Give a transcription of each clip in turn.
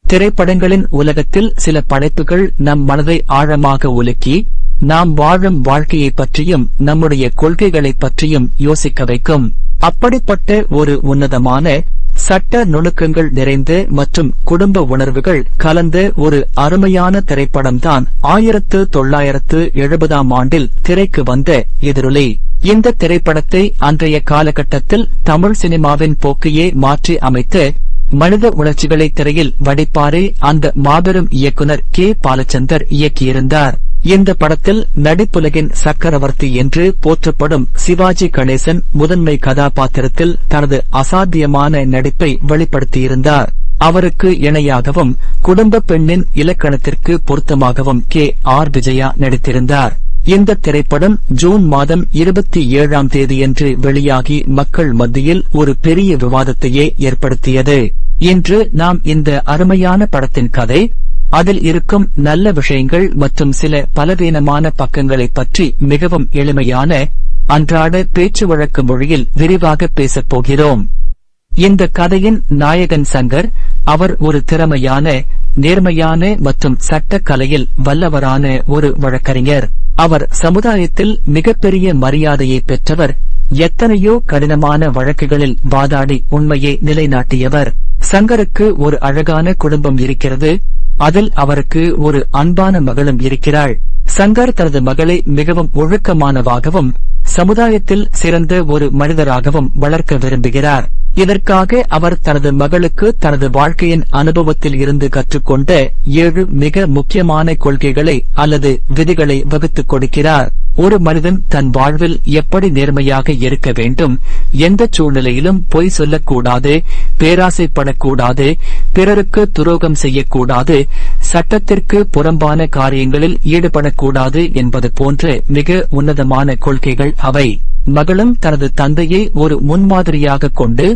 திரைப்படங்களின் உலகத்தில் சில படைப்புகள் நம் மனதை ஆழமாக உலுக்கி நாம் வாழும் வாழ்க்கையைப் பற்றியும் நம்முடைய கொள்கைகளைப் பற்றியும் யோசிக்க வைக்கும். அப்படிப்பட்ட ஒரு உன்னதமான சட்ட நுணுக்கங்கள் நிறைந்த மற்றும் குடும்ப உணர்வுகள் கலந்த ஒரு அருமையான திரைப்படம்தான் 1970 ஆண்டில் திரைக்கு வந்த எதிரொலி. இந்த திரைப்படத்தை அன்றைய காலகட்டத்தில் தமிழ் சினிமாவின் போக்கையே மாற்றி அமைத்த மனித உணர்ச்சிகளை திரையில் வடிப்பாரே அந்த மாபெரும் இயக்குனர் கே. பாலச்சந்தர் இயக்கியிருந்தார். இந்த படத்தில் நடிப்புலகின் சக்கரவர்த்தி என்று போற்றப்படும் சிவாஜி கணேசன் முதன்மை கதாபாத்திரத்தில் தனது அசாத்தியமான நடிப்பை வெளிப்படுத்தியிருந்தார். அவருக்கு இணையாகவும் குடும்ப பெண்ணின் இலக்கணத்திற்கு பொருத்தமாகவும் கே.ஆர். விஜயா நடித்திருந்தார். இந்த திரைப்படம் ஜூன் மாதம் 27ஆம் தேதியன்று வெளியாகி மக்கள் மத்தியில் ஒரு பெரிய விவாதத்தையே ஏற்படுத்தியது. இன்று நாம் இந்த அருமையான படத்தின் கதை, அதில் இருக்கும் நல்ல விஷயங்கள் மற்றும் சில பலவீனமான பக்கங்களைப் பற்றி மிகவும் எளிமையான அன்றாட பேச்சு வழக்கு மொழியில் விரிவாக பேசப் போகிறோம். இந்த கதையின் நாயகன் சங்கர். அவர் ஒரு திறமையான, நேர்மையான மற்றும் சட்டக் கலையில் வல்லவரான ஒரு வழக்கறிஞர். அவர் சமுதாயத்தில் மிகப்பெரிய மரியாதையை பெற்றவர். எத்தனையோ கடினமான வழக்குகளில் வாதாடி உண்மையை நிலைநாட்டியவர். சங்கருக்கு ஒரு அழகான குடும்பம் இருக்கிறது. அதில் அவருக்கு ஒரு அன்பான மகளும் இருக்கிறாள். சங்கர் தனது மகளை மிகவும் ஒழுக்கமானவாகவும் சமுதாயத்தில் சிறந்த ஒரு மனிதராகவும் வளர்க்க விரும்புகிறார். இதற்காக அவர் தனது மகளுக்கு தனது வாழ்க்கையின் அனுபவத்தில் இருந்து கற்றுக்கொண்ட 7 மிக முக்கியமான கொள்கைகளை அல்லது விதிகளை வகுத்துக் கொடுக்கிறார். ஒரு மனிதன் தன் வாழ்வில் எப்படி நேர்மையாக இருக்க வேண்டும், எந்த சூழ்நிலையிலும் பொய் சொல்லக்கூடாது, பேராசைப்படக்கூடாது, பிறருக்கு துரோகம் செய்யக்கூடாது, சட்டத்திற்கு புறம்பான காரியங்களில் ஈடுபடக்கூடாது என்பது போன்ற மிக உன்னதமான கொள்கைகள் அவை. மகளும் தனது தந்தையை ஒரு முன்மாதிரியாக கொண்டு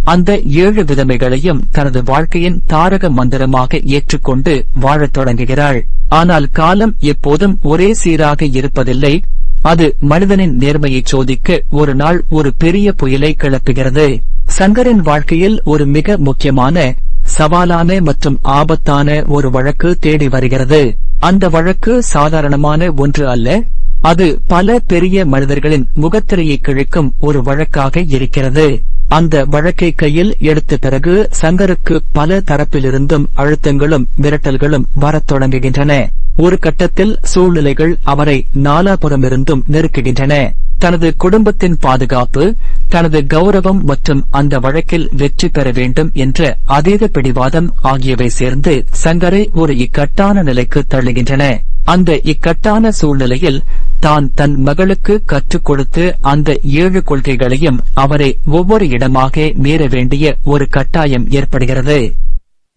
அந்த 7 விதமைகளையும் தனது வாழ்க்கையின் தாரக மந்திரமாக ஏற்றுக்கொண்டு வாழத் தொடங்குகிறாள். ஆனால் காலம் எப்போதும் ஒரே சீராக இருப்பதில்லை. அது மனிதனின் நேர்மையை சோதிக்க ஒரு நாள் ஒரு பெரிய புயலை கிளப்புகிறது. சங்கரின் வாழ்க்கையில் ஒரு மிக முக்கியமான, சவாலான மற்றும் ஆபத்தான ஒரு வழக்கு தேடி வருகிறது. அந்த வழக்கு சாதாரணமான ஒன்று அல்ல. அது பல பெரிய மனிதர்களின் முகத்திரையை கிழிக்கும் ஒரு வழக்காக இருக்கிறது. அந்த வழக்கை கையில் எடுத்த பிறகு சங்கருக்கு பல தரப்பிலிருந்தும் அழுத்தங்களும் மிரட்டல்களும் வரத் தொடங்குகின்றன. ஒரு கட்டத்தில் சூழ்நிலைகள் அவரை நாலாபுறமிருந்தும் நெருக்குகின்றன. தனது குடும்பத்தின் பாதுகாப்பு, தனது கௌரவம் மற்றும் அந்த வழக்கில் வெற்றி பெற வேண்டும் என்ற அதீத பிடிவாதம் ஆகியவை சேர்ந்து சங்கரை ஒரு இக்கட்டான நிலைக்கு தள்ளுகின்றன. அந்த இக்கட்டான சூழ்நிலையில் தான் தன் மகளுக்கு கற்றுக் கொடுத்து அந்த 7 கொள்கைகளையும் அவரை ஒவ்வொரு இடமாக மீற வேண்டிய ஒரு கட்டாயம் ஏற்படுகிறது.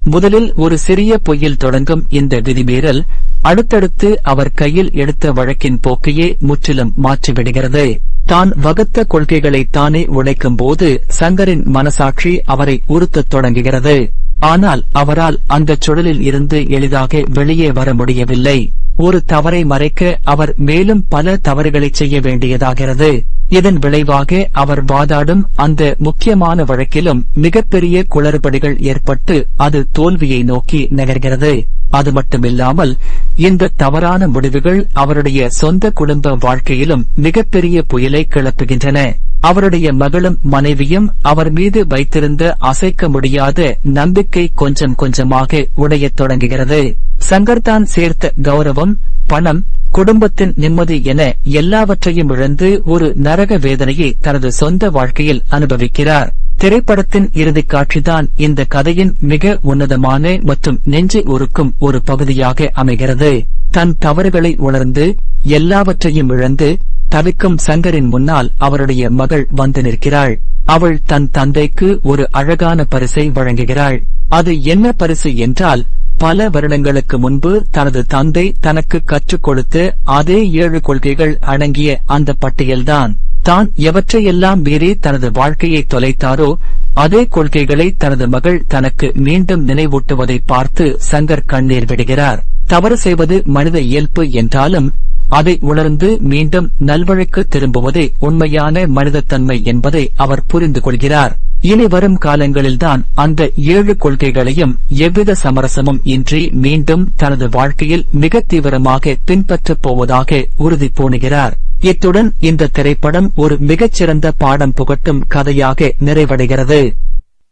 முதலில் ஒரு சிறிய பொய்யில் தொடங்கும் இந்த விதிமீறல் அடுத்தடுத்து அவர் கையில் எடுத்த வழக்கின் போக்கையே முற்றிலும் மாற்றிவிடுகிறது. தான் வகுத்த கொள்கைகளை தானே உடைக்கும் போது சங்கரின் மனசாட்சி அவரை உறுத்தத் தொடங்குகிறது. ஆனால் அவரால் அந்த சுழலில் இருந்து எளிதாக வெளியே வர முடியவில்லை. ஒரு தவறை மறைக்க அவர் மேலும் பல தவறுகளை செய்ய வேண்டியதாகிறது. இதன் விளைவாக அவர் வாதாடும் அந்த முக்கியமான வழக்கிலும் மிகப்பெரிய குளறுபடிகள் ஏற்பட்டு அது தோல்வியை நோக்கி நகர்கிறது. அது மட்டுமில்லாமல் இந்த தவறான முடிவுகள் அவருடைய சொந்த குடும்ப வாழ்க்கையிலும் மிகப்பெரிய புயலை கிளப்புகின்றன. அவருடைய மகளும் மனைவியும் அவர் மீது வைத்திருந்த அசைக்க முடியாத நம்பிக்கை கொஞ்சம் கொஞ்சமாக உடையத் தொடங்குகிறது. சங்கர் தான் சேர்த்த கௌரவம், பணம், குடும்பத்தின் நிம்மதி என எல்லாவற்றையும் இழந்து ஒரு நரக வேதனையை தனது சொந்த வாழ்க்கையில் அனுபவிக்கிறார். திரைப்படத்தின் இறுதிக் காட்சிதான் இந்த கதையின் மிக உன்னதமான மற்றும் நெஞ்சை உருக்கும் ஒரு பகுதியாக அமைகிறது. தன் தவறுகளை உணர்ந்து எல்லாவற்றையும் இழந்து தவிக்கும் சங்கரின் முன்னால் அவருடைய மகள் வந்து நிற்கிறாள். அவள் தன் தந்தைக்கு ஒரு அழகான பரிசை வழங்குகிறாள். அது என்ன பரிசு என்றால், பல வருடங்களுக்கு முன்பு தனது தந்தை தனக்கு கற்றுக் கொடுத்த அதே 7 கொள்கைகள் அடங்கிய அந்த பட்டியல்தான். தான் எவற்றையெல்லாம் மீறி தனது வாழ்க்கையை தொலைத்தாரோ, அதே கொள்கைகளை தனது மகள் தனக்கு மீண்டும் நினைவூட்டுவதை பார்த்து சங்கர் கண்ணீர் விடுகிறார். தவறு செய்வது மனித இயல்பு என்றாலும் அதை உணர்ந்து மீண்டும் நல்வழிக்கு திரும்புவதே உண்மையான மனிதத்தன்மை என்பதை அவர் புரிந்து கொள்கிறார். இனி வரும் காலங்களில்தான் அந்த 7 கொள்கைகளையும் எவ்வித சமரசமும் இன்றி மீண்டும் தனது வாழ்க்கையில் மிக தீவிரமாக பின்பற்றப் போவதாக உறுதி பூணுகிறார். இத்துடன் இந்த திரைப்படம் ஒரு மிகச்சிறந்த பாடம் புகட்டும் கதையாக நிறைவடைகிறது.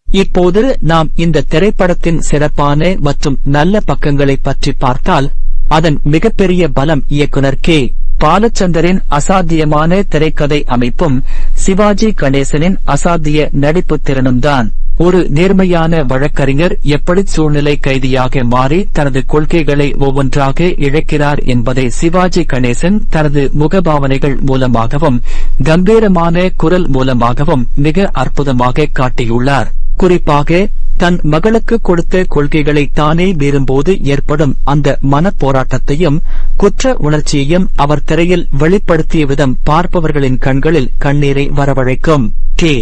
இப்போது நாம் இந்த திரைப்படத்தின் சிறப்பான மற்றும் நல்ல பக்கங்களை பற்றி பார்த்தால், அதன் மிகப்பெரிய பலம் இயக்குனர் கே. பாலச்சந்தரின் அசாத்தியமான திரைக்கதை அமைப்பும் சிவாஜி கணேசனின் அசாத்திய நடிப்பு திறனும் தான். ஒரு நேர்மையான வழக்கறிஞர் எப்படி சூழ்நிலை கைதியாக மாறி தனது கொள்கைகளை ஒவ்வொன்றாக இழக்கிறார் என்பதை சிவாஜி கணேசன் தனது முகபாவனைகள் மூலமாகவும் கம்பீரமான குரல் மூலமாகவும் மிக அற்புதமாக காட்டியுள்ளார். குறிப்பாக தன் மகளுக்கு கொடுத்த கொள்கைகளை தானே மீறும்போது ஏற்படும் அந்த மனப்போராட்டத்தையும் குற்ற உணர்ச்சியையும் அவர் திரையில் வெளிப்படுத்திய விதம் பார்ப்பவர்களின் கண்களில் கண்ணீரை வரவழைக்கும். கே.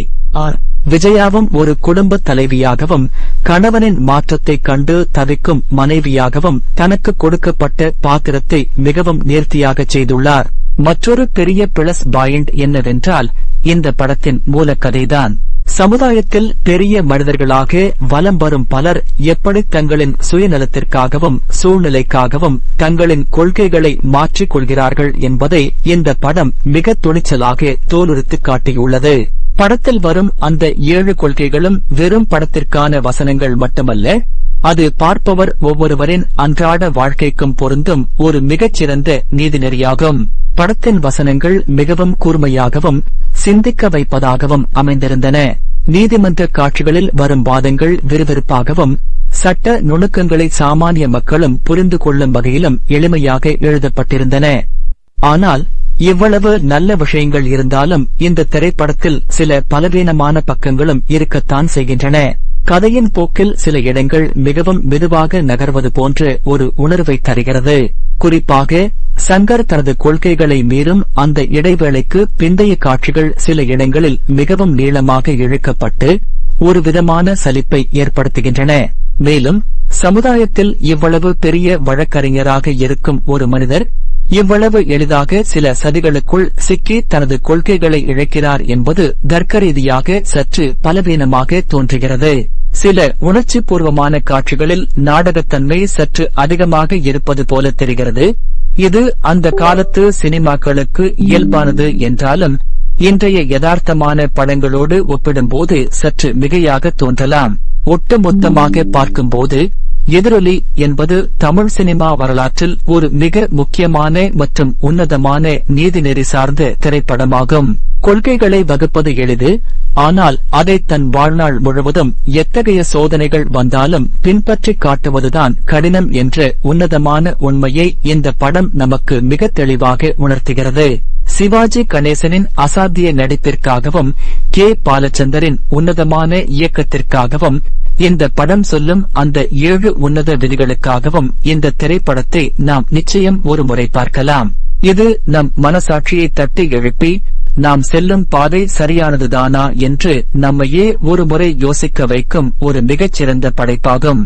ஆர். விஜயாவும் ஒரு குடும்ப தலைவியாகவும் கணவனின் மாற்றத்தைக் கண்டு தவிக்கும் மனைவியாகவும் தனக்கு கொடுக்கப்பட்ட பாத்திரத்தை மிகவும் நேர்த்தியாகச் செய்துள்ளார். மற்றொரு பெரிய பிளஸ் பாயிண்ட் என்னவென்றால், இந்த படத்தின் மூலக்கதைதான். சமுதாயத்தில் பெரிய மனிதர்களாக வலம் வரும் பலர் எப்படி தங்களின் சுயநலத்திற்காகவும் சூழ்நிலைக்காகவும் தங்களின் கொள்கைகளை மாற்றிக் கொள்கிறார்கள் என்பதை இந்த படம் மிக துணிச்சலாக தோலுரித்துக் காட்டியுள்ளது. படத்தில் வரும் அந்த 7 கொள்கைகளும் வெறும் படத்திற்கான வசனங்கள் மட்டுமல்ல, அது பார்ப்பவர் ஒவ்வொருவரின் அன்றாட வாழ்க்கைக்கும் பொருந்தும் ஒரு மிகச்சிறந்த நீதிநெறியாகும். படத்தின் வசனங்கள் மிகவும் கூர்மையாகவும் சிந்திக்க வைப்பதாகவும் அமைந்திருந்தன. நீதிமன்ற காட்சிகளில் வரும் வாதங்கள் விறுவிறுப்பாகவும் சட்ட நுணுக்கங்களை சாமானிய மக்களும் புரிந்து கொள்ளும் வகையிலும் எளிமையாக எழுதப்பட்டிருந்தன. ஆனால் இவ்வளவு நல்ல விஷயங்கள் இருந்தாலும் இந்த திரைப்படத்தில் சில பலவீனமான பக்கங்களும் இருக்கத்தான் செய்கின்றன. கதையின் போக்கில் சில இடங்கள் மிகவும் மெதுவாக நகர்வது போன்ற ஒரு உணர்வை தருகிறது. குறிப்பாக சங்கர் தனது கொள்கைகளை மீறும் அந்த இடைவேளைக்கு பிந்தைய காட்சிகள் சில இடங்களில் மிகவும் நீளமாக இழுக்கப்பட்டு ஒரு விதமான சலிப்பை ஏற்படுத்துகின்றன. மேலும் சமுதாயத்தில் இவ்வளவு பெரிய வழக்கறிஞராக இருக்கும் ஒரு மனிதர் இவ்வளவு எளிதாக சில சதிகளுக்குள் சிக்கி தனது கொள்கைகளை இழக்கிறார் என்பது தர்க்க ரீதியாக சற்று பலவீனமாக தோன்றுகிறது. சில உணர்ச்சி பூர்வமான காட்சிகளில் நாடகத்தன்மை சற்று அதிகமாக இருப்பது போல தெரிகிறது. இது அந்த காலத்து சினிமாக்களுக்கு இயல்பானது என்றாலும் இன்றைய யதார்த்தமான படங்களோடு ஒப்பிடும்போது சற்று மிகையாக தோன்றலாம். ஒட்டுமொத்தமாக பார்க்கும்போது எதிரொலி என்பது தமிழ் சினிமா வரலாற்றில் ஒரு மிக முக்கியமான மற்றும் உன்னதமான நீதிநெறி சார்ந்த திரைப்படமாகும். கொள்கைகளை வகுப்பது எளிது, ஆனால் அதை தன் வாழ்நாள் முழுவதும் எத்தகைய சோதனைகள் வந்தாலும் பின்பற்றி காட்டுவதுதான் கடினம் என்ற உன்னதமான உண்மையை இந்த படம் நமக்கு மிக தெளிவாக உணர்த்துகிறது. சிவாஜி கணேசனின் அசாத்திய நடிப்பிற்காகவும் கே. பாலச்சந்தரின் உன்னதமான இயக்கத்திற்காகவும் இந்த படம் சொல்லும் அந்த 7 உன்னத விதிகளுக்காகவும் இந்த திரைப்படத்தை நாம் நிச்சயம் ஒரு முறை பார்க்கலாம். இது நம் மனசாட்சியை தட்டி எழுப்பி நாம் செல்லும் பாதை சரியானதுதானா என்று நம்மையே ஒரு முறை யோசிக்க வைக்கும் ஒரு மிகச்சிறந்த படைப்பாகும்.